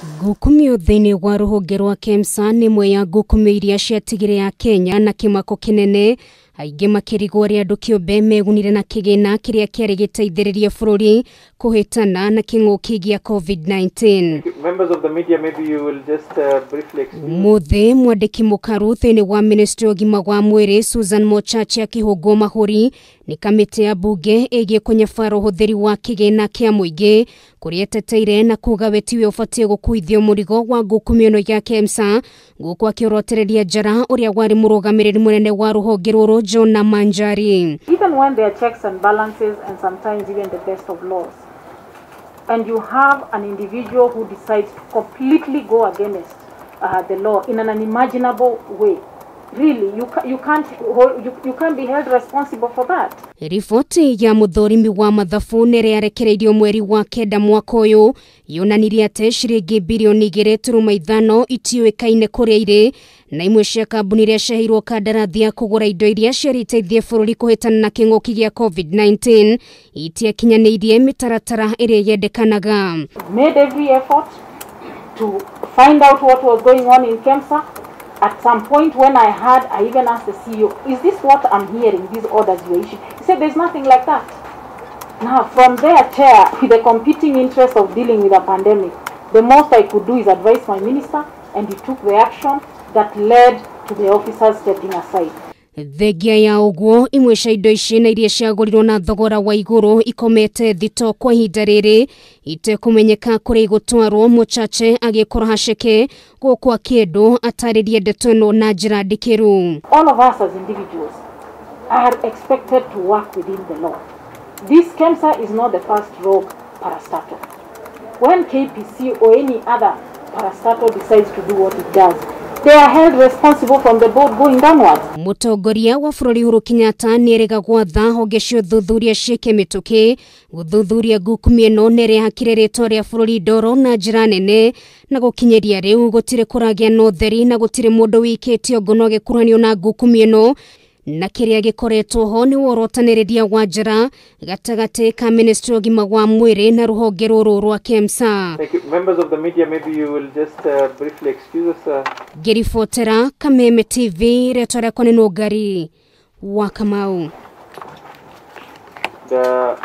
Ngukumio thiini wa ruhonge rwa Kemsa ni imwe ya ngukumio iria ciatigire ya Kenya na kimako kinene aingi makirigwo ri andu kiumbe megunire na kigina kiria kiari giteithiririe bururi kuhitana na king'uki gia COVID-19. Members of the media, maybe you will just briefly explain. Umuthi Mwandiki Mukaru Ministry-ini Ugima wa Mwiri Susan Mochache akihungwo mahuri ni kamiti ya mbunge igie kunyabara uhuthiri wa kigina kia muingi kuria eteteire na kuga wetiwe ubatie gukuithio murigo wa ngukumio no ya Kemsa guku akiorotereria njara uria wari murugamiriri munene wa ruhonge ruru John Manjari. Even when there are checks and balances and sometimes even the best of laws, and you have an individual who decides to completely go against the law in an unimaginable way, really you can't be held responsible for that. Ripoti ya muthorimi wa mathabu niriarekereirio mweri wa kenda mwaka uyu yonanirie ati ciringi bilioni 2.5 itiuikaine kuria iri na imwe cia kambuni iria ciaheirwo kandarathi ya kugura indo iria ciariteithie bururi kuhitana na king'uki gia COVID-19 itiakinyanirie mitaratara iria yendekanaga. Made every effort to find out what was going on in Kemsa. At some point when I even asked the CEO, is this what I'm hearing, these orders you issued? He said there's nothing like that. Now from there, Chair, with the competing interest of dealing with a pandemic, the most I could do is advise my minister, and he took the action that led to the officers stepping aside. Thegia ya ugwo imwe cia indo ici na iria ciagurirwo na thogora wa iguru ikomete thito kwa ihinda riri itekumenyeka kuri igutwarwo. Mochache agikora haceke guku akiendu ataririe ndeto ino na njira ndikiru. All of us as individuals are expected to work within the law. This Kemsa is not the first rogue parastatal. When KPC or any other parastatal decides to do what it does, they are held responsible from the board going downwards. Mutongoria wa bururi Uhuru Kenyatta nierega gwatha honge cio thuthuria ciike mituki guthuthuria ngukumio ino nere hakire ritwa ria bururi ndoro na njira nene na gukinyeria riu gutire kuragia no theri na gutire mundu wikitio ngono gikuranio na ngukumio ino na kiria gikoretwo ho ni worotaniriria wa njara gatagati ka Ministry Ugima wa Mwiri na ruhonge ruru rwa Kemsa. Thank you. Members of the media, maybe you will just briefly excuse us. Gerifotera Kameme TV retore kone no gari wa Kamau. The